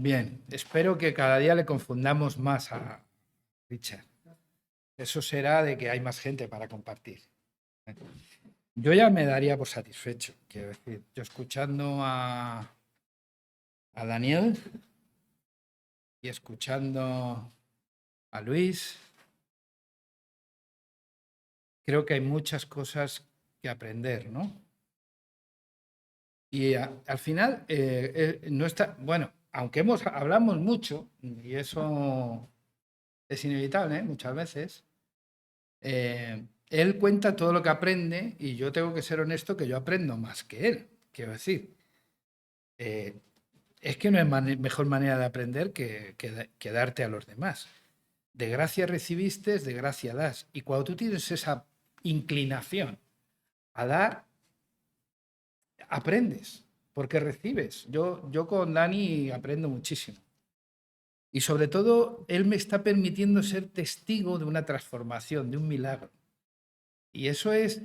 Bien, espero que cada día le confundamos más a Richard. Eso será de que hay más gente para compartir. Yo ya me daría por satisfecho, quiero decir, yo escuchando a Daniel y escuchando a Luis, creo que hay muchas cosas que aprender, ¿no? Y al final, no está, bueno, aunque hablamos mucho, y eso es inevitable, muchas veces, él cuenta todo lo que aprende y yo tengo que ser honesto que yo aprendo más que él. Quiero decir, eh, es que no hay mejor manera de aprender que darte a los demás. De gracia recibiste, de gracia das. Y cuando tú tienes esa inclinación a dar, aprendes, porque recibes. Yo con Dani aprendo muchísimo. Y sobre todo, él me está permitiendo ser testigo de una transformación, de un milagro. Y eso es,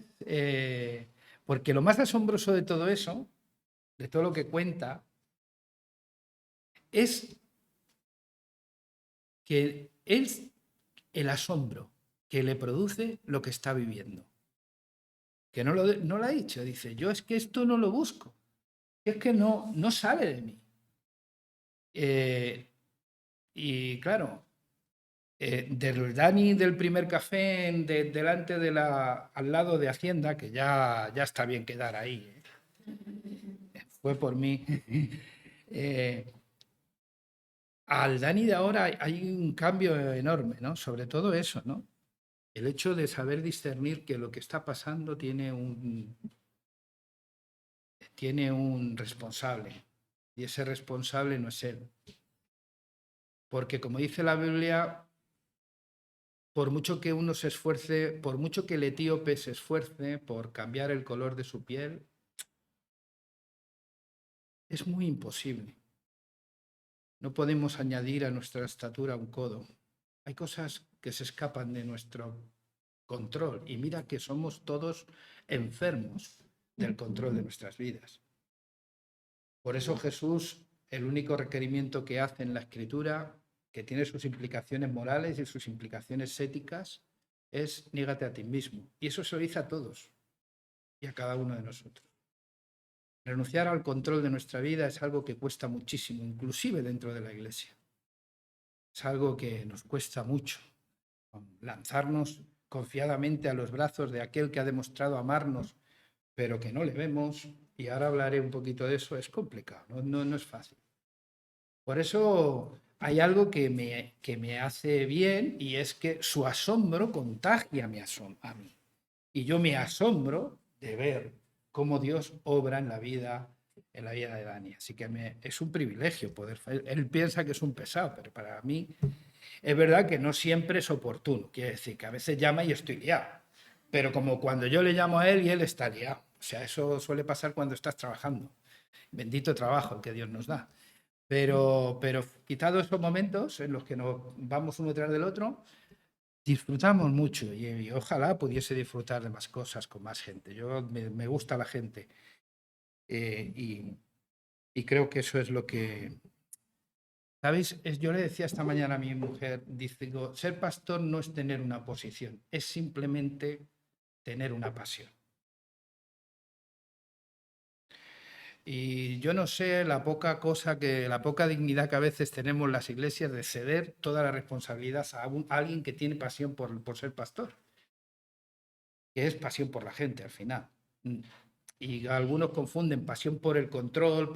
porque lo más asombroso de todo eso, de todo lo que cuenta, es que es el asombro que le produce lo que está viviendo. Que no lo ha dicho, dice, yo es que esto no lo busco, es que no sale de mí. Y claro, del Dani del primer café delante al lado de Hacienda, que ya está bien quedar ahí, fue por mí. Al Dani de ahora hay un cambio enorme, ¿no? Sobre todo eso, ¿no? El hecho de saber discernir que lo que está pasando tiene un responsable y ese responsable no es él. Porque como dice la Biblia, por mucho que uno se esfuerce, por mucho que el etíope se esfuerce por cambiar el color de su piel, es muy imposible. No podemos añadir a nuestra estatura un codo. Hay cosas que se escapan de nuestro control y mira que somos todos enfermos del control de nuestras vidas. Por eso Jesús, el único requerimiento que hace en la Escritura, que tiene sus implicaciones morales y sus implicaciones éticas, es niégate a ti mismo. Y eso se lo dice a todos y a cada uno de nosotros. Renunciar al control de nuestra vida es algo que cuesta muchísimo, inclusive dentro de la Iglesia. Es algo que nos cuesta mucho. Lanzarnos confiadamente a los brazos de aquel que ha demostrado amarnos, pero que no le vemos, y ahora hablaré un poquito de eso, es complicado, no es fácil. Por eso hay algo que me hace bien y es que su asombro contagia a mí. Y yo me asombro de ver cómo Dios obra en la vida de Dani. Así que es un privilegio poder. Él piensa que es un pesado, pero para mí es verdad que no siempre es oportuno. Quiere decir que a veces llama y estoy liado. Pero como cuando yo le llamo a él y él está liado. O sea, eso suele pasar cuando estás trabajando. Bendito trabajo el que Dios nos da. Pero quitado esos momentos en los que nos vamos uno tras del otro, disfrutamos mucho y ojalá pudiese disfrutar de más cosas con más gente. Me gusta la gente y creo que eso es lo que... ¿Sabéis? Yo le decía esta mañana a mi mujer, digo, ser pastor no es tener una posición, es simplemente tener una pasión. Y yo no sé la poca dignidad que a veces tenemos las iglesias de ceder toda la responsabilidad a alguien que tiene pasión por ser pastor, que es pasión por la gente al final. Y algunos confunden pasión por el control,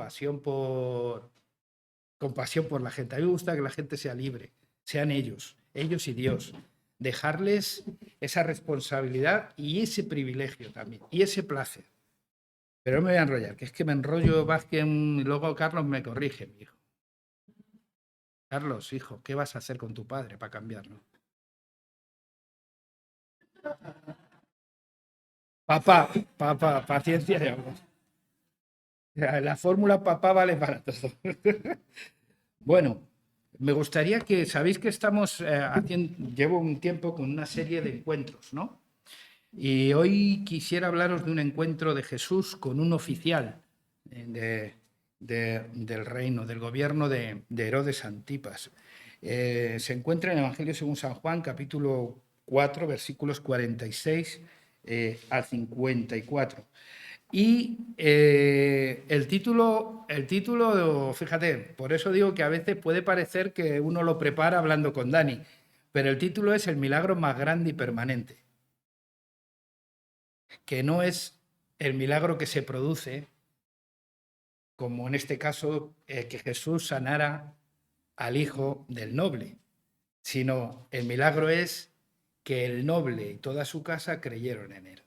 con pasión por la gente. A mí me gusta que la gente sea libre, sean ellos y Dios. Dejarles esa responsabilidad y ese privilegio también, y ese placer. Pero no me voy a enrollar, que es que me enrollo más que luego Carlos me corrige, mi hijo. Carlos, hijo, ¿qué vas a hacer con tu padre para cambiarlo? Papá, paciencia de amor. La fórmula papá vale para todo. Bueno, me gustaría que, sabéis que estamos llevo un tiempo con una serie de encuentros, ¿no? Y hoy quisiera hablaros de un encuentro de Jesús con un oficial del reino, del gobierno de Herodes Antipas. Se encuentra en el Evangelio según San Juan, capítulo 4, versículos 46 al 54. Y el título, fíjate, por eso digo que a veces puede parecer que uno lo prepara hablando con Dani, pero el título es El milagro más grande y permanente, que no es el milagro que se produce, como en este caso que Jesús sanara al hijo del noble, sino el milagro es que el noble y toda su casa creyeron en él.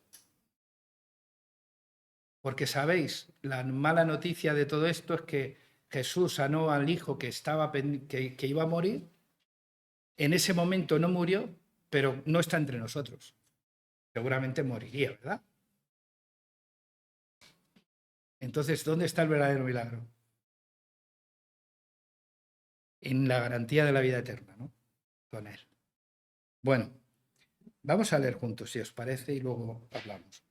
Porque sabéis, la mala noticia de todo esto es que Jesús sanó al hijo que iba a morir. En ese momento no murió, pero no está entre nosotros. Seguramente moriría, ¿verdad? Entonces, ¿dónde está el verdadero milagro? En la garantía de la vida eterna, ¿no? Con él. Bueno, vamos a leer juntos, si os parece, y luego hablamos.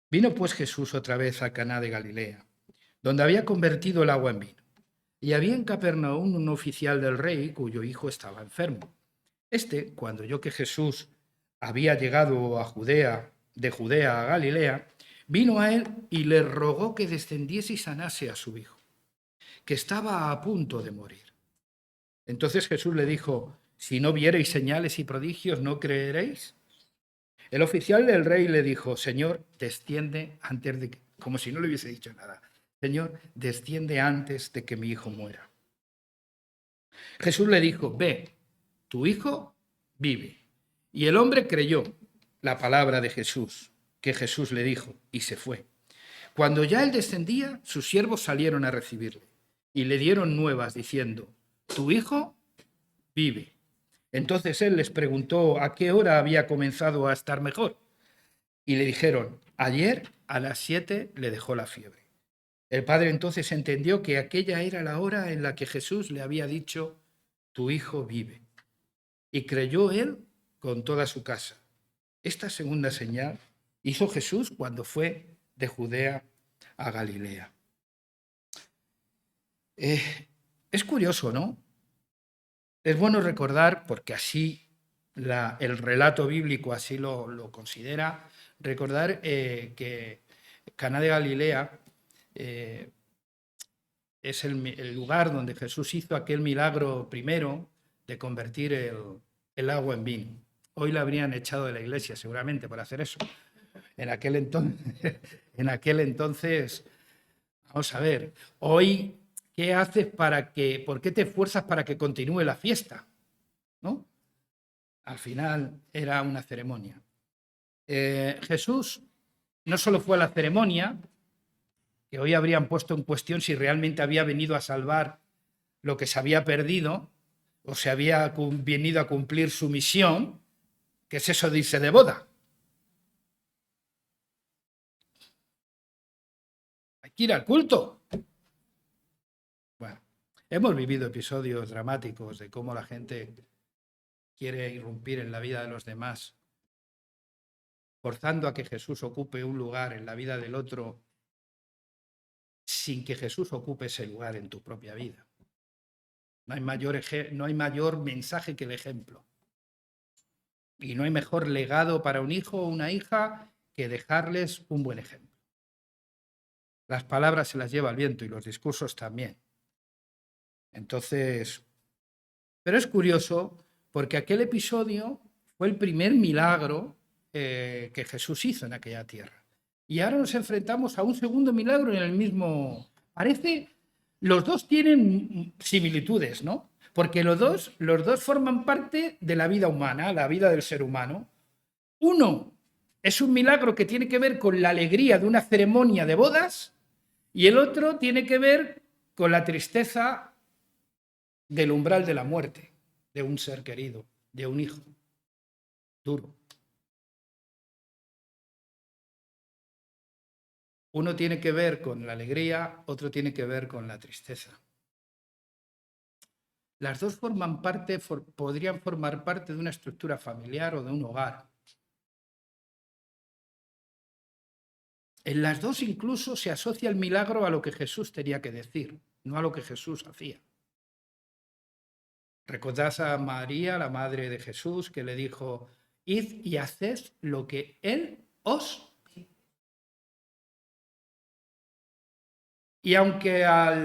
Vino pues Jesús otra vez a Caná de Galilea, donde había convertido el agua en vino. Y había en Capernaum un oficial del rey cuyo hijo estaba enfermo. Este, cuando oyó que Jesús había llegado de Judea a Galilea, vino a él y le rogó que descendiese y sanase a su hijo, que estaba a punto de morir. Entonces Jesús le dijo: si no viereis señales y prodigios, ¿no creeréis? El oficial del rey le dijo: Señor, desciende antes de que, como si no le hubiese dicho nada, Señor, desciende antes de que mi hijo muera. Jesús le dijo: ve, tu hijo vive. Y el hombre creyó la palabra de Jesús, que Jesús le dijo, y se fue. Cuando ya él descendía, sus siervos salieron a recibirle y le dieron nuevas diciendo: tu hijo vive. Entonces él les preguntó a qué hora había comenzado a estar mejor. Y le dijeron: ayer a las 7 le dejó la fiebre. El padre entonces entendió que aquella era la hora en la que Jesús le había dicho: tu hijo vive. Y creyó él con toda su casa. Esta segunda señal hizo Jesús cuando fue de Judea a Galilea. Es curioso, ¿no? Es bueno recordar, porque así el relato bíblico así lo considera, recordar que Caná de Galilea es el lugar donde Jesús hizo aquel milagro primero de convertir el agua en vino. Hoy la habrían echado de la iglesia seguramente por hacer eso. En aquel entonces, vamos a ver, hoy, ¿qué haces por qué te esfuerzas para que continúe la fiesta? ¿No? Al final era una ceremonia. Jesús no solo fue a la ceremonia, que hoy habrían puesto en cuestión si realmente había venido a salvar lo que se había perdido o se había venido a cumplir su misión, que es eso de irse de boda. Hay que ir al culto. Bueno, hemos vivido episodios dramáticos de cómo la gente quiere irrumpir en la vida de los demás, forzando a que Jesús ocupe un lugar en la vida del otro sin que Jesús ocupe ese lugar en tu propia vida. No hay mayor mensaje que el ejemplo. Y no hay mejor legado para un hijo o una hija que dejarles un buen ejemplo. Las palabras se las lleva el viento y los discursos también. Entonces, pero es curioso porque aquel episodio fue el primer milagro que Jesús hizo en aquella tierra. Y ahora nos enfrentamos a un segundo milagro en el mismo... los dos tienen similitudes, ¿no? Porque los dos forman parte de la vida humana, la vida del ser humano. Uno es un milagro que tiene que ver con la alegría de una ceremonia de bodas y el otro tiene que ver con la tristeza del umbral de la muerte de un ser querido, de un hijo. Duro. Uno tiene que ver con la alegría, otro tiene que ver con la tristeza. Las dos podrían formar parte de una estructura familiar o de un hogar. En las dos incluso se asocia el milagro a lo que Jesús tenía que decir. no a lo que Jesús hacía. Recordad a María, la madre de Jesús, que le dijo, id y haced lo que Él os... Y aunque a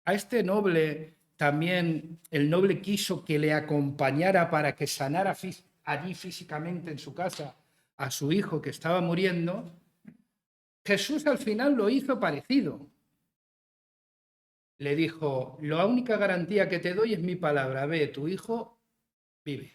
este noble también el noble quiso que le acompañara para que sanara allí físicamente en su casa a su hijo que estaba muriendo, Jesús al final lo hizo parecido. Le dijo, la única garantía que te doy es mi palabra, ve, tu hijo vive.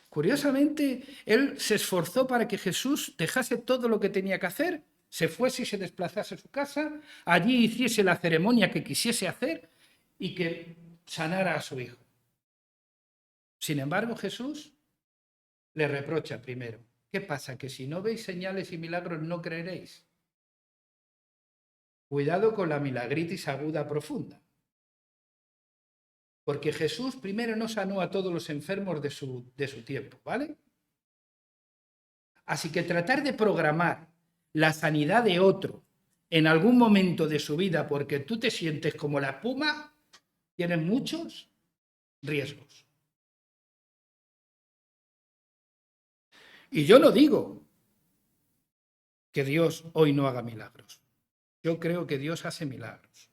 Curiosamente, él se esforzó para que Jesús dejase todo lo que tenía que hacer, se fuese y se desplazase a su casa, allí hiciese la ceremonia que quisiese hacer y que sanara a su hijo. Sin embargo, Jesús le reprocha primero, ¿qué pasa? ¿Que si no veis señales y milagros no creeréis? Cuidado con la milagritis aguda profunda. Porque Jesús primero no sanó a todos los enfermos de su tiempo, ¿vale? Así que tratar de programar la sanidad de otro en algún momento de su vida porque tú te sientes como la espuma, tienes muchos riesgos. Y yo no digo que Dios hoy no haga milagros. Yo creo que Dios hace milagros,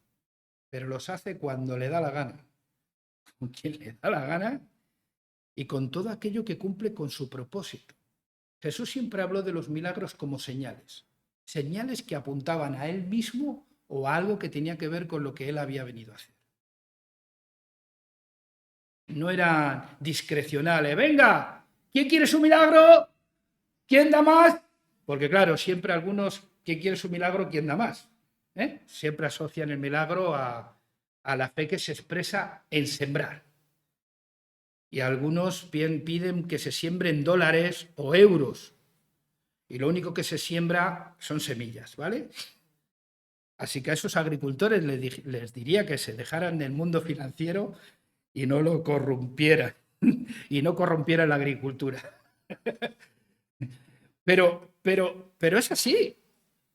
pero los hace cuando le da la gana, con quien le da la gana y con todo aquello que cumple con su propósito. Jesús siempre habló de los milagros como señales, señales que apuntaban a él mismo o a algo que tenía que ver con lo que él había venido a hacer. No eran discrecionales. Venga, ¿quién quiere su milagro? ¿Quién da más? Porque claro, siempre algunos, ¿quién quiere su milagro? ¿Quién da más? Siempre asocian el milagro a la fe que se expresa en sembrar. Y algunos piden que se siembren dólares o euros. Y lo único que se siembra son semillas, ¿vale? Así que a esos agricultores les diría que se dejaran del mundo financiero y no lo corrompieran. Y no corrompieran la agricultura. Pero es así.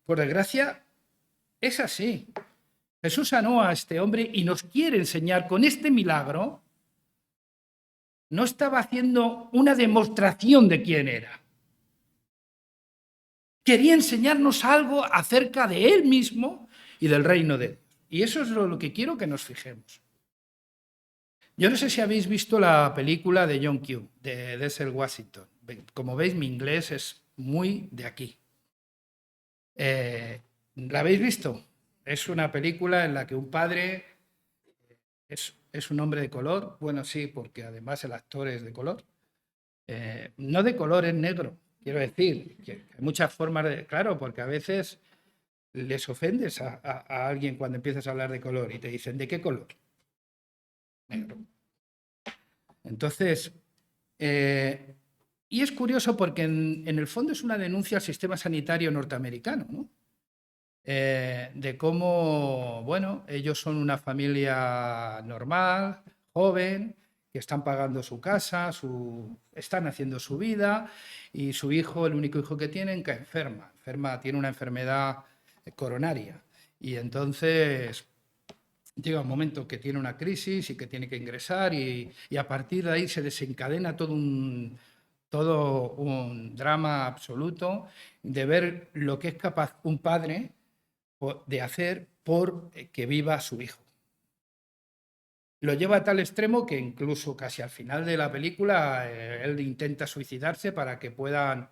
Por desgracia, es así. Jesús sanó a este hombre y nos quiere enseñar con este milagro. No estaba haciendo una demostración de quién era. Quería enseñarnos algo acerca de él mismo y del reino de Dios. Y eso es lo que quiero que nos fijemos. Yo no sé si habéis visto la película de John Q, de Denzel Washington. Como veis, mi inglés es muy de aquí. ¿La habéis visto? Es una película en la que un padre es un hombre de color. Bueno, sí, porque además el actor es de color. No de color, es negro. Quiero decir, que hay muchas formas de... Claro, porque a veces les ofendes a alguien cuando empiezas a hablar de color y te dicen, ¿de qué color? Negro. Entonces, y es curioso porque en el fondo es una denuncia al sistema sanitario norteamericano, ¿no? De cómo, bueno, ellos son una familia normal, joven, que están pagando su casa, están haciendo su vida y su hijo, el único hijo que tienen, que enferma, tiene una enfermedad coronaria. Y entonces llega un momento que tiene una crisis y que tiene que ingresar y a partir de ahí se desencadena todo un drama absoluto de ver lo que es capaz un padre de hacer por que viva su hijo. Lo lleva a tal extremo que incluso casi al final de la película él intenta suicidarse para que puedan...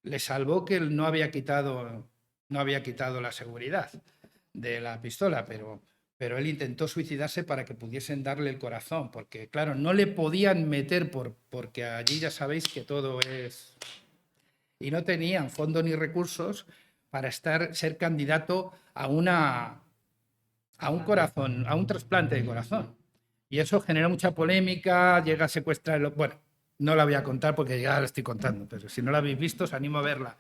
Le salvó que él no había quitado la seguridad de la pistola, pero él intentó suicidarse para que pudiesen darle el corazón, porque claro, no le podían meter porque allí ya sabéis que todo es... Y no tenían fondos ni recursos para ser candidato a un corazón, a un trasplante de corazón. Y eso genera mucha polémica, llega a secuestrar... Bueno, no la voy a contar porque ya la estoy contando, pero si no la habéis visto os animo a verla.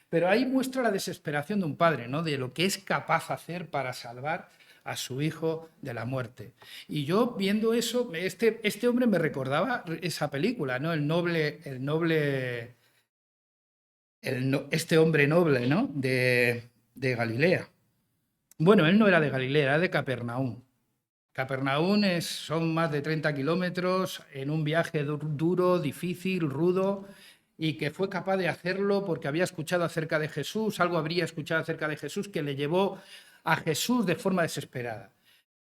Pero ahí muestra la desesperación de un padre, ¿no? De lo que es capaz de hacer para salvar a su hijo de la muerte. Y yo viendo eso, este hombre me recordaba esa película, ¿no? El noble este hombre noble, ¿no? de Galilea. Bueno, él no era de Galilea, era de Capernaum. Capernaum son más de 30 kilómetros en un viaje duro, difícil, rudo, y que fue capaz de hacerlo porque había escuchado acerca de Jesús, algo habría escuchado acerca de Jesús que le llevó a Jesús de forma desesperada.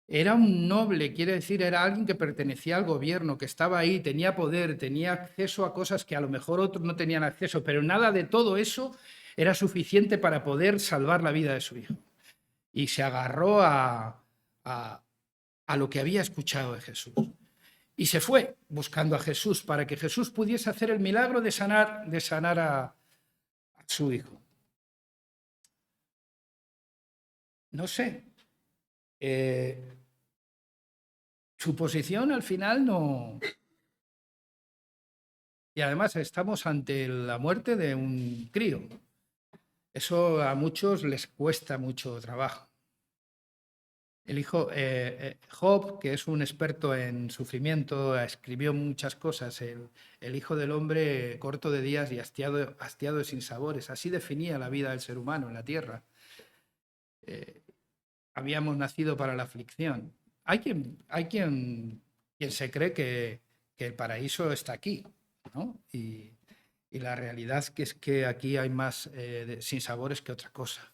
Era un noble, quiere decir, era alguien que pertenecía al gobierno, que estaba ahí, tenía poder, tenía acceso a cosas que a lo mejor otros no tenían acceso, pero nada de todo eso era suficiente para poder salvar la vida de su hijo. Y se agarró a lo que había escuchado de Jesús. Y se fue buscando a Jesús para que Jesús pudiese hacer el milagro de sanar a su hijo. No sé. Su posición al final no... Y además estamos ante la muerte de un crío. Eso a muchos les cuesta mucho trabajo. El hijo Job, que es un experto en sufrimiento, escribió muchas cosas. El hijo del hombre corto de días y hastiado de sinsabores. Así definía la vida del ser humano en la tierra. Habíamos nacido para la aflicción. Hay quien se cree que el paraíso está aquí, ¿no? Y la realidad es que aquí hay más sinsabores que otra cosa.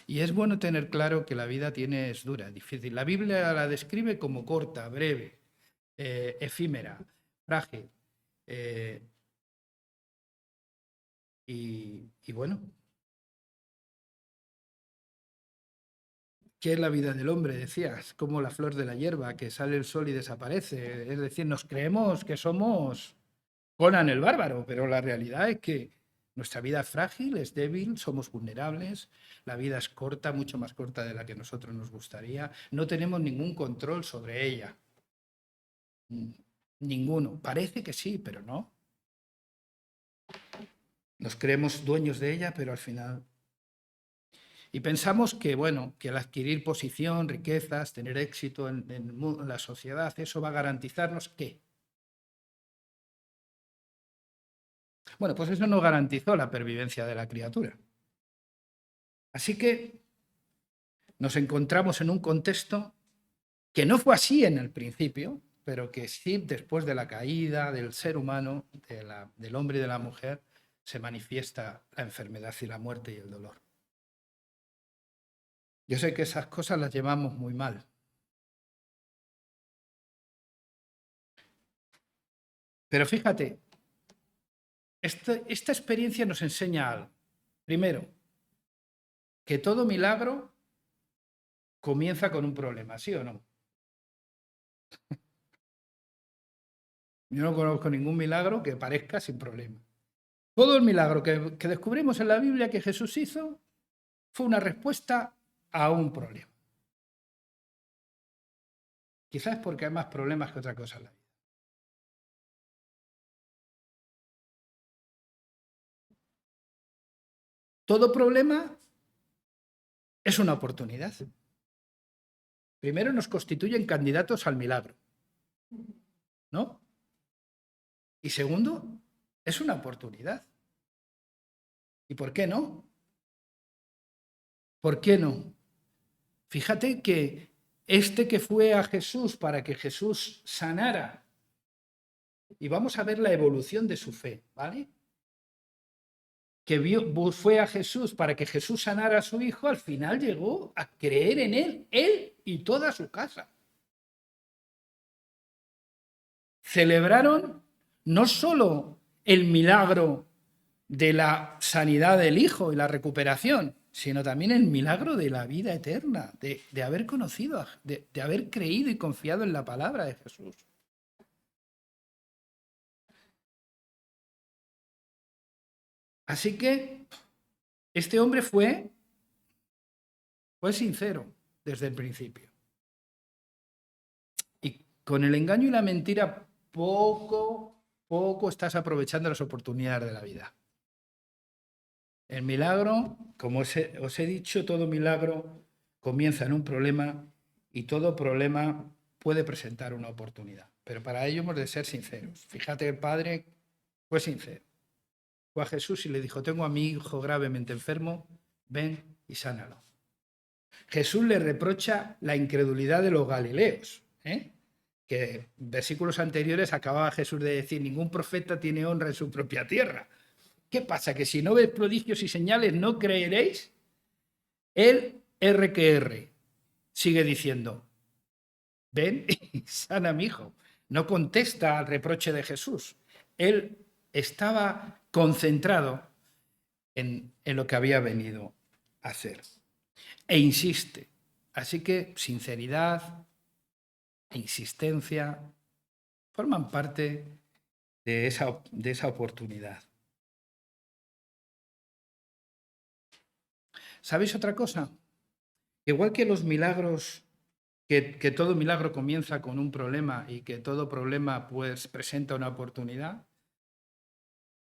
Y es bueno tener claro que la vida es dura, difícil. La Biblia la describe como corta, breve, efímera, frágil. Y bueno, ¿qué es la vida del hombre? Decías, como la flor de la hierba, que sale el sol y desaparece. Es decir, nos creemos que somos Conan el bárbaro, pero la realidad es que nuestra vida es frágil, es débil, somos vulnerables, la vida es corta, mucho más corta de la que nosotros nos gustaría, no tenemos ningún control sobre ella. Ninguno. Parece que sí, pero no. Nos creemos dueños de ella, pero al final... Y pensamos que, bueno, que al adquirir posición, riquezas, tener éxito en la sociedad, eso va a garantizarnos ¿qué? Bueno, pues eso no garantizó la pervivencia de la criatura. Así que nos encontramos en un contexto que no fue así en el principio, pero que sí después de la caída del ser humano, del hombre y de la mujer, se manifiesta la enfermedad y la muerte y el dolor. Yo sé que esas cosas las llevamos muy mal. Pero fíjate, esta experiencia nos enseña algo. Primero, que todo milagro comienza con un problema, ¿sí o no? Yo no conozco ningún milagro que parezca sin problema. Todo el milagro que descubrimos en la Biblia que Jesús hizo fue una respuesta a un problema. Quizás porque hay más problemas que otra cosa en la vida. Todo problema es una oportunidad. Primero nos constituyen candidatos al milagro, ¿no? Y segundo, es una oportunidad. ¿Y por qué no? ¿Por qué no? Fíjate que que fue a Jesús para que Jesús sanara, y vamos a ver la evolución de su fe, ¿vale? Que fue a Jesús para que Jesús sanara a su hijo, al final llegó a creer en él y toda su casa. Celebraron no solo el milagro de la sanidad del hijo y la recuperación, sino también el milagro de la vida eterna, de haber conocido, de haber creído y confiado en la palabra de Jesús. Así que este hombre fue sincero desde el principio. Y con el engaño y la mentira poco estás aprovechando las oportunidades de la vida. El milagro, como os he dicho, todo milagro comienza en un problema y todo problema puede presentar una oportunidad. Pero para ello hemos de ser sinceros. Fíjate, el padre fue sincero. fue a Jesús y le dijo, tengo a mi hijo gravemente enfermo, ven y sánalo. Jesús le reprocha la incredulidad de los galileos, que en versículos anteriores acababa Jesús de decir, ningún profeta tiene honra en su propia tierra. ¿Qué pasa? ¿Que si no ves prodigios y señales no creeréis? El R sigue diciendo, ven y sana a mi hijo. No contesta al reproche de Jesús. Él estaba concentrado en lo que había venido a hacer. E insiste. Así que sinceridad e insistencia forman parte de esa oportunidad. ¿Sabéis otra cosa? Igual que los milagros, que todo milagro comienza con un problema y que todo problema pues presenta una oportunidad,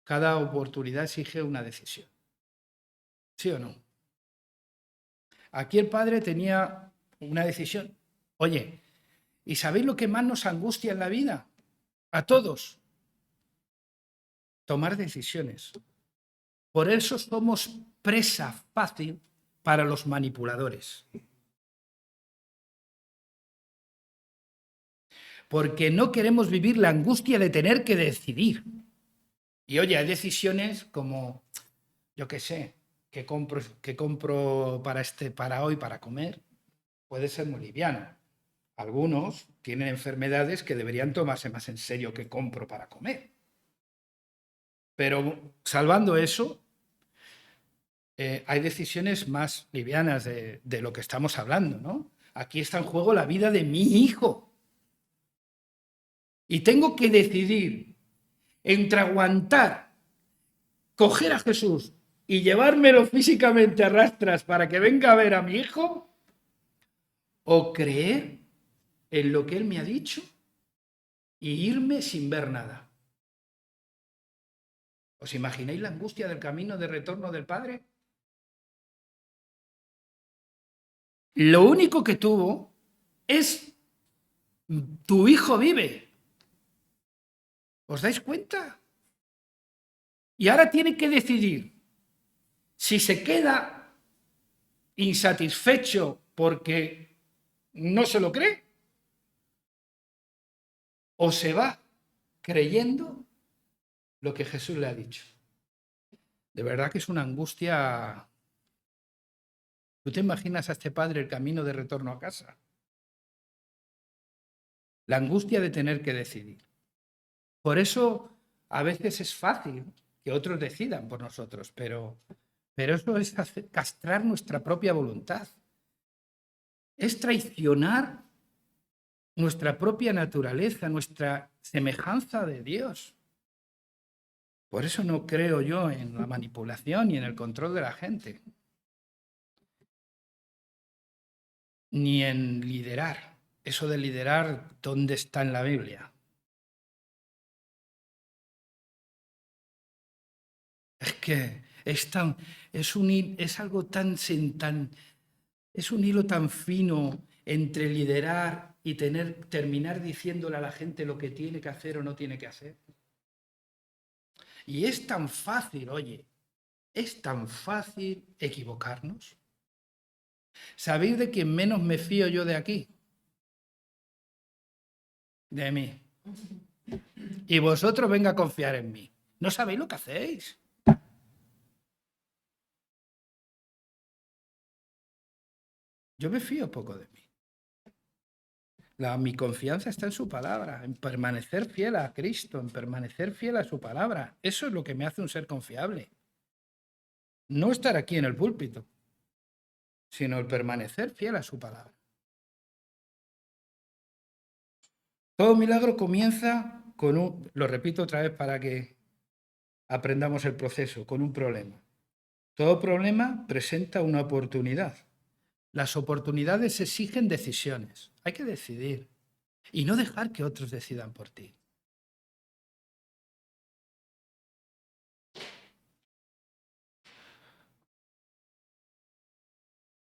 cada oportunidad exige una decisión. ¿Sí o no? Aquí el padre tenía una decisión. Oye, ¿y sabéis lo que más nos angustia en la vida? A todos. Tomar decisiones. Por eso somos presa fácil para los manipuladores. Porque no queremos vivir la angustia de tener que decidir. Y oye, hay decisiones como, yo qué sé, que compro para hoy para comer, puede ser muy liviano. Algunos tienen enfermedades que deberían tomarse más en serio que compro para comer. Pero salvando eso, hay decisiones más livianas de lo que estamos hablando, ¿no? Aquí está en juego la vida de mi hijo. Y tengo que decidir entre aguantar, coger a Jesús y llevármelo físicamente a rastras para que venga a ver a mi hijo, o creer en lo que él me ha dicho y irme sin ver nada. ¿Os imagináis la angustia del camino de retorno del padre? Lo único que tuvo es, tu hijo vive. ¿Os dais cuenta? Y ahora tiene que decidir si se queda insatisfecho porque no se lo cree o se va creyendo lo que Jesús le ha dicho. De verdad que es una angustia. ¿Tú te imaginas a este padre el camino de retorno a casa? La angustia de tener que decidir. Por eso a veces es fácil que otros decidan por nosotros, pero eso es castrar nuestra propia voluntad. Es traicionar nuestra propia naturaleza, nuestra semejanza de Dios. Por eso no creo yo en la manipulación y en el control de la gente, ni en liderar. Eso de liderar, ¿dónde está en la Biblia? Es que es algo es un hilo tan fino entre liderar y terminar diciéndole a la gente lo que tiene que hacer o no tiene que hacer. Y es tan fácil, oye, es tan fácil equivocarnos. ¿Sabéis de quién menos me fío yo de aquí? De mí. Y vosotros venga a confiar en mí. No sabéis lo que hacéis. Yo me fío poco de mí. Mi confianza está en su palabra, en permanecer fiel a Cristo, en permanecer fiel a su palabra. Eso es lo que me hace un ser confiable. No estar aquí en el púlpito, sino el permanecer fiel a su palabra. Todo milagro comienza con lo repito otra vez para que aprendamos el proceso, con un problema. Todo problema presenta una oportunidad. Las oportunidades exigen decisiones. Hay que decidir y no dejar que otros decidan por ti.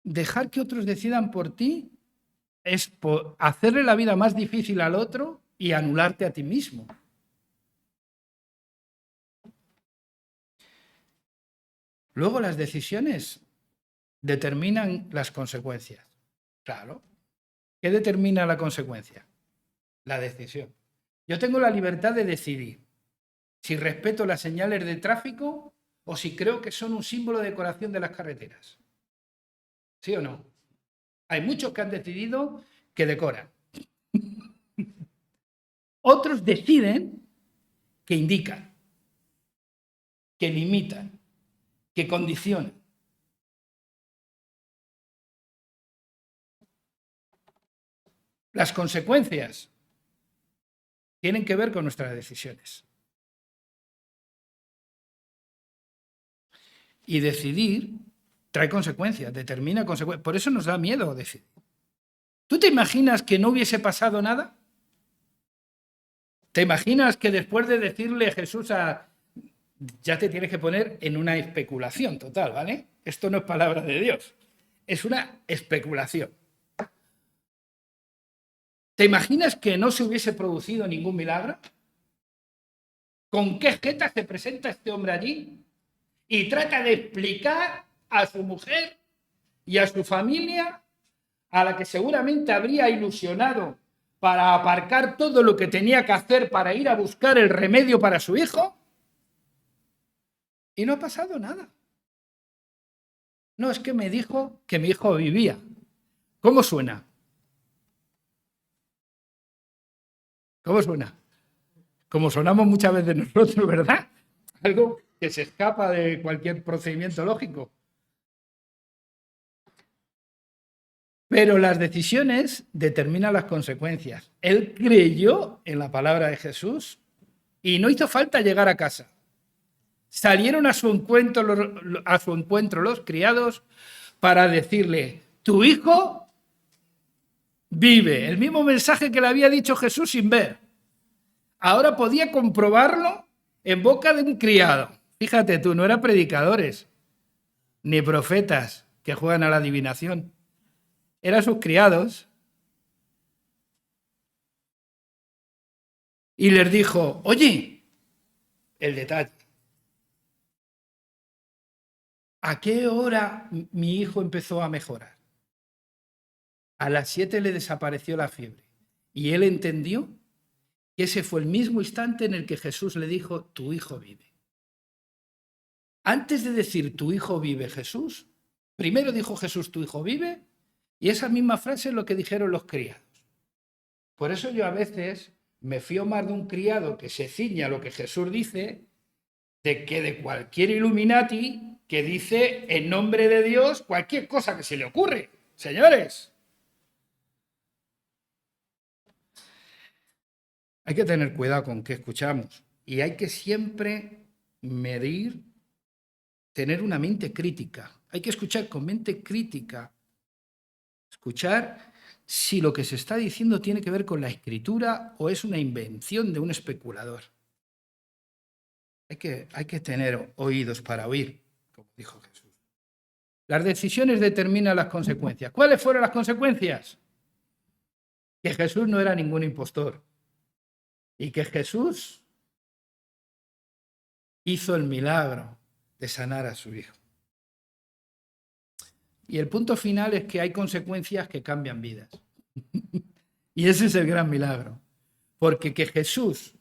Dejar que otros decidan por ti es hacerle la vida más difícil al otro y anularte a ti mismo. Luego las decisiones determinan las consecuencias. Claro. ¿Qué determina la consecuencia? La decisión. Yo tengo la libertad de decidir si respeto las señales de tráfico o si creo que son un símbolo de decoración de las carreteras. ¿Sí o no? Hay muchos que han decidido que decoran. Otros deciden que indican, que limitan, que condicionan. Las consecuencias tienen que ver con nuestras decisiones. Y decidir trae consecuencias, determina consecuencias. Por eso nos da miedo decidir. ¿Tú te imaginas que no hubiese pasado nada? ¿Te imaginas que después de decirle a Jesús ya te tienes que poner en una especulación total, ¿vale? Esto no es palabra de Dios, es una especulación. ¿Te imaginas que no se hubiese producido ningún milagro? ¿Con qué jeta se presenta este hombre allí? Y trata de explicar a su mujer y a su familia, a la que seguramente habría ilusionado para aparcar todo lo que tenía que hacer para ir a buscar el remedio para su hijo, y no ha pasado nada. No, es que me dijo que mi hijo vivía. ¿Cómo suena? ¿Cómo suena? Como sonamos muchas veces nosotros, ¿verdad? Algo que se escapa de cualquier procedimiento lógico. Pero las decisiones determinan las consecuencias. Él creyó en la palabra de Jesús y no hizo falta llegar a casa. Salieron a su encuentro los criados para decirle, tu hijo vive. El mismo mensaje que le había dicho Jesús sin ver. Ahora podía comprobarlo en boca de un criado. Fíjate tú, no eran predicadores ni profetas que juegan a la adivinación. Eran sus criados. Y les dijo, oye, el detalle. ¿A qué hora mi hijo empezó a mejorar? A las 7 le desapareció la fiebre. Y él entendió que ese fue el mismo instante en el que Jesús le dijo, tu hijo vive. Antes de decir, tu hijo vive, Jesús, primero dijo Jesús, tu hijo vive, y esa misma frase es lo que dijeron los criados. Por eso yo a veces me fío más de un criado que se ciña a lo que Jesús dice, que de cualquier Illuminati que dice en nombre de Dios cualquier cosa que se le ocurre. Señores, hay que tener cuidado con qué escuchamos y hay que siempre medir, tener una mente crítica. Hay que escuchar con mente crítica. Escuchar si lo que se está diciendo tiene que ver con la escritura o es una invención de un especulador. Hay que tener oídos para oír, como dijo Jesús. Las decisiones determinan las consecuencias. ¿Cuáles fueron las consecuencias? Que Jesús no era ningún impostor y que Jesús hizo el milagro de sanar a su hijo. Y el punto final es que hay consecuencias que cambian vidas. Y ese es el gran milagro. Porque que Jesús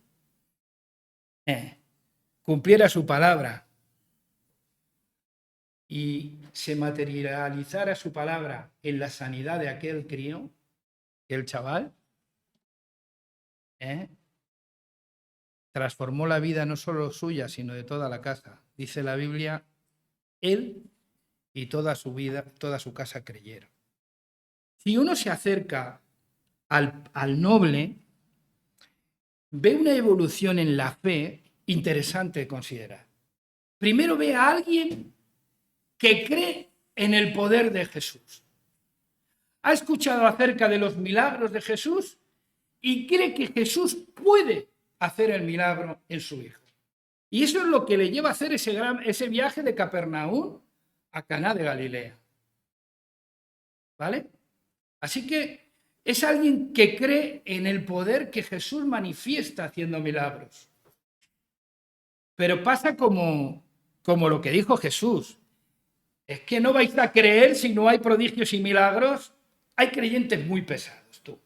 cumpliera su palabra y se materializara su palabra en la sanidad de aquel crío, el chaval, transformó la vida no solo suya, sino de toda la casa. Dice la Biblia, él y toda su vida, toda su casa creyeron. Si uno se acerca al noble, ve una evolución en la fe interesante de considerar. Primero ve a alguien que cree en el poder de Jesús. Ha escuchado acerca de los milagros de Jesús y cree que Jesús puede hacer el milagro en su hijo. Y eso es lo que le lleva a hacer ese viaje de Capernaum a Caná de Galilea. ¿Vale? Así que es alguien que cree en el poder que Jesús manifiesta haciendo milagros. Pero pasa como lo que dijo Jesús. Es que no vais a creer si no hay prodigios y milagros. Hay creyentes muy pesados, tú,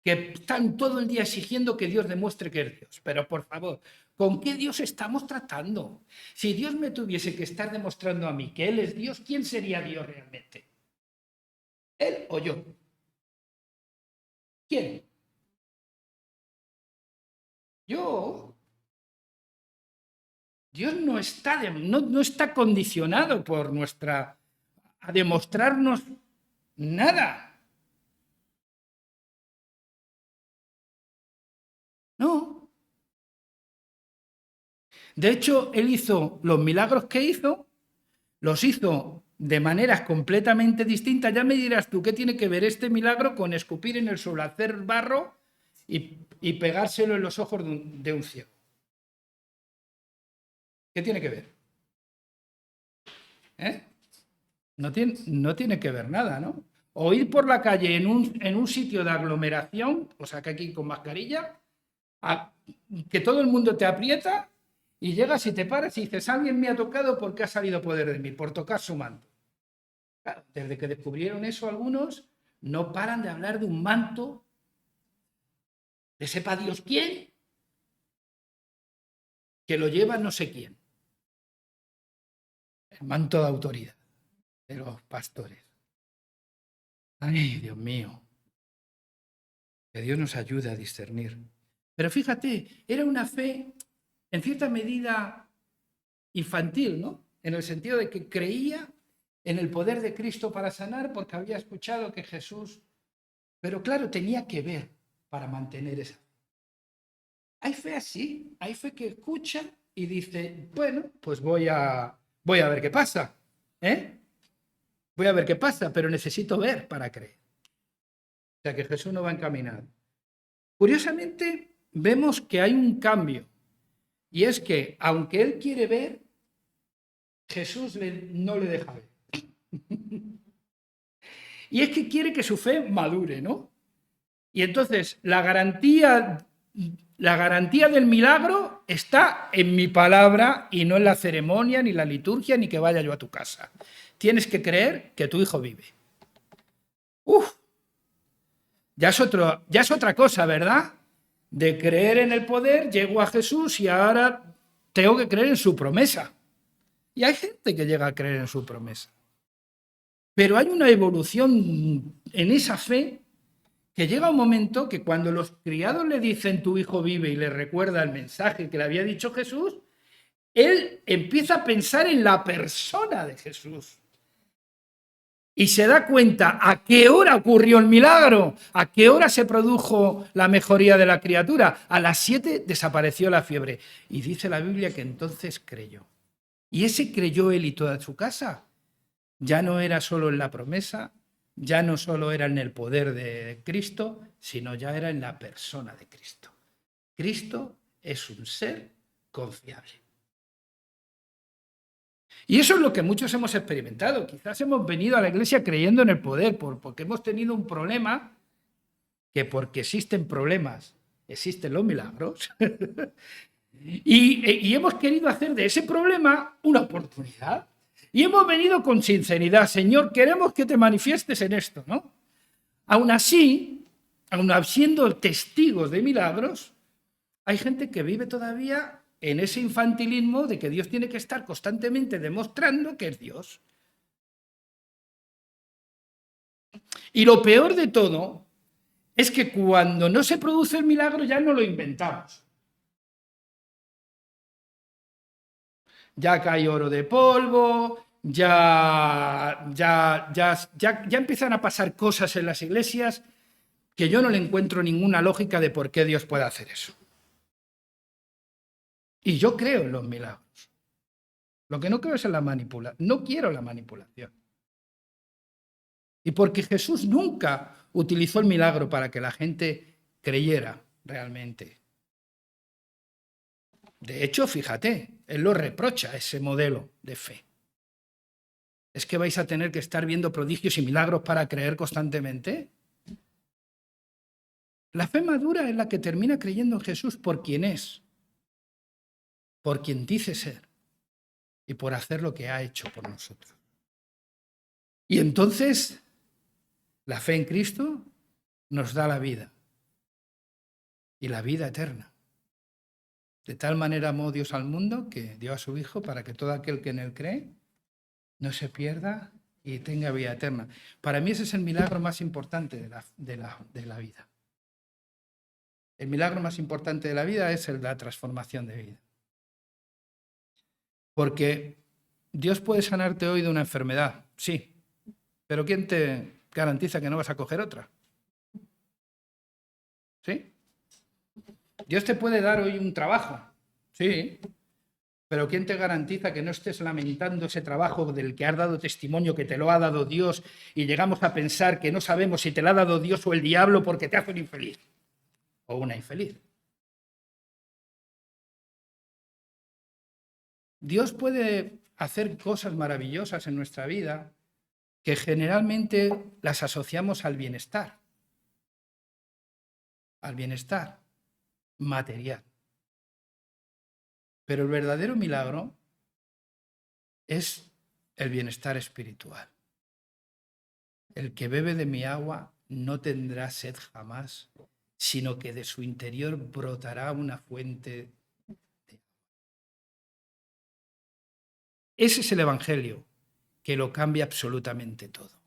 que están todo el día exigiendo que Dios demuestre que es Dios. Pero por favor, ¿con qué Dios estamos tratando? Si Dios me tuviese que estar demostrando a mí que Él es Dios, ¿quién sería Dios realmente? ¿Él o yo? ¿Quién? Yo. Dios no está, no está condicionado por a demostrarnos nada. No. De hecho, Él hizo los milagros que hizo, los hizo de maneras completamente distintas. Ya me dirás tú, ¿qué tiene que ver este milagro con escupir en el suelo, hacer barro y pegárselo en los ojos de un ciego? ¿Qué tiene que ver? ¿Eh? No tiene que ver nada, ¿no? O ir por la calle en un sitio de aglomeración, o sea, que aquí con mascarilla, que todo el mundo te aprieta y llegas y te paras y dices, alguien me ha tocado porque ha salido poder de mí, por tocar su manto. Claro, desde que descubrieron eso algunos, no paran de hablar de un manto, de sepa Dios quién, que lo lleva no sé quién. El manto de autoridad de los pastores. Ay, Dios mío. Que Dios nos ayude a discernir. Pero fíjate, era una fe en cierta medida infantil, ¿no? En el sentido de que creía en el poder de Cristo para sanar porque había escuchado que Jesús... Pero claro, tenía que ver para mantener esa. Hay fe así, hay fe que escucha y dice, bueno, pues voy a ver qué pasa, ¿eh? Voy a ver qué pasa, pero necesito ver para creer. O sea que Jesús no va encaminado. Curiosamente, vemos que hay un cambio, y es que, aunque él quiere ver, Jesús no le deja ver. Y es que quiere que su fe madure, ¿no? Y entonces, la garantía del milagro está en mi palabra y no en la ceremonia, ni la liturgia, ni que vaya yo a tu casa. Tienes que creer que tu hijo vive. ¡Uf! Ya es otra cosa, ¿verdad? De creer en el poder, llego a Jesús y ahora tengo que creer en su promesa. Y hay gente que llega a creer en su promesa. Pero hay una evolución en esa fe que llega un momento que cuando los criados le dicen tu hijo vive y le recuerda el mensaje que le había dicho Jesús, él empieza a pensar en la persona de Jesús. Y se da cuenta a qué hora ocurrió el milagro, a qué hora se produjo la mejoría de la criatura. A las 7 desapareció la fiebre. Y dice la Biblia que entonces creyó. Y ese creyó él y toda su casa. Ya no era solo en la promesa, ya no solo era en el poder de Cristo, sino ya era en la persona de Cristo. Cristo es un ser confiable. Y eso es lo que muchos hemos experimentado. Quizás hemos venido a la iglesia creyendo en el poder, porque hemos tenido un problema, que porque existen problemas, existen los milagros, y hemos querido hacer de ese problema una oportunidad. Y hemos venido con sinceridad, Señor, queremos que te manifiestes en esto, ¿no? Aún así, aún siendo testigos de milagros, hay gente que vive todavía en ese infantilismo de que Dios tiene que estar constantemente demostrando que es Dios. Y lo peor de todo es que cuando no se produce el milagro ya no lo inventamos. Ya cae oro de polvo, ya empiezan a pasar cosas en las iglesias que yo no le encuentro ninguna lógica de por qué Dios puede hacer eso. Y yo creo en los milagros. Lo que no creo es en la manipulación. No quiero la manipulación. Y porque Jesús nunca utilizó el milagro para que la gente creyera realmente. De hecho, fíjate, él lo reprocha, ese modelo de fe. ¿Es que vais a tener que estar viendo prodigios y milagros para creer constantemente? La fe madura es la que termina creyendo en Jesús por quien es, por quien dice ser. y por hacer lo que ha hecho por nosotros. Y entonces, la fe en Cristo nos da la vida, y la vida eterna. De tal manera amó Dios al mundo que dio a su Hijo para que todo aquel que en él cree no se pierda y tenga vida eterna. Para mí ese es el milagro más importante de la vida. El milagro más importante de la vida es el de la transformación de vida. Porque Dios puede sanarte hoy de una enfermedad, sí, pero ¿quién te garantiza que no vas a coger otra? ¿Sí? Dios te puede dar hoy un trabajo, sí, pero ¿quién te garantiza que no estés lamentando ese trabajo del que has dado testimonio, que te lo ha dado Dios, y llegamos a pensar que no sabemos si te lo ha dado Dios o el diablo porque te hace un infeliz o una infeliz? Dios puede hacer cosas maravillosas en nuestra vida que generalmente las asociamos al bienestar material. Pero el verdadero milagro es el bienestar espiritual. El que bebe de mi agua no tendrá sed jamás, sino que de su interior brotará una fuente de agua. Ese es el Evangelio que lo cambia absolutamente todo.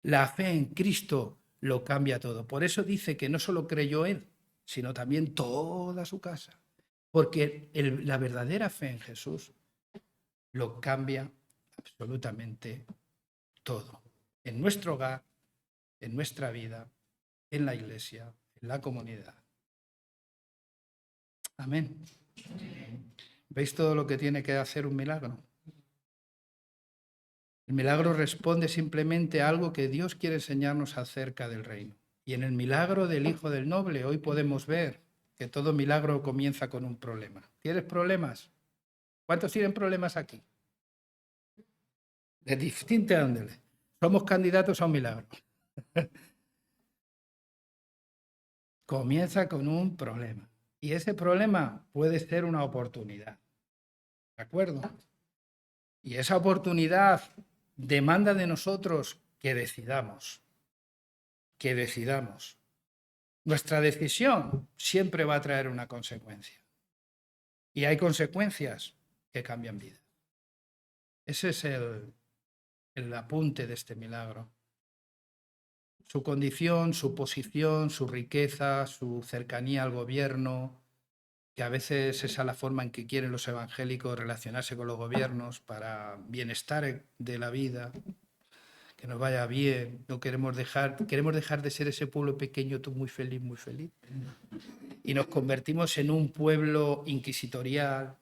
La fe en Cristo lo cambia todo. Por eso dice que no solo creyó él, sino también toda su casa. Porque la verdadera fe en Jesús lo cambia absolutamente todo. En nuestro hogar, en nuestra vida, en la iglesia, en la comunidad. Amén. ¿Veis todo lo que tiene que hacer un milagro? El milagro responde simplemente a algo que Dios quiere enseñarnos acerca del reino. Y en el milagro del Hijo del Noble hoy podemos ver que todo milagro comienza con un problema. ¿Tienes problemas? ¿Cuántos tienen problemas aquí? De distinta índole. Somos candidatos a un milagro. Comienza con un problema. Y ese problema puede ser una oportunidad. ¿De acuerdo? Y esa oportunidad demanda de nosotros que decidamos. Que decidamos. Nuestra decisión siempre va a traer una consecuencia. Y hay consecuencias que cambian vida. Ese es el apunte de este milagro. Su condición, su posición, su riqueza, su cercanía al gobierno, que a veces esa es la forma en que quieren los evangélicos relacionarse con los gobiernos para bienestar de la vida, que nos vaya bien. No queremos dejar de ser ese pueblo pequeño, tú muy feliz, y nos convertimos en un pueblo inquisitorial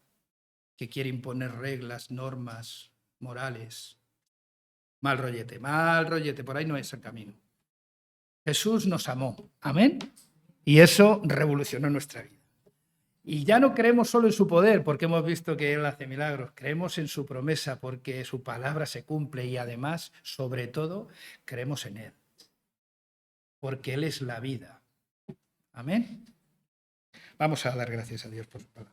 que quiere imponer reglas, normas, morales. Mal rollete, por ahí no es el camino. Jesús nos amó, amén, y eso revolucionó nuestra vida. Y ya no creemos solo en su poder, porque hemos visto que Él hace milagros, creemos en su promesa, porque su palabra se cumple, y además, sobre todo, creemos en Él, porque Él es la vida. Amén. Vamos a dar gracias a Dios por su palabra.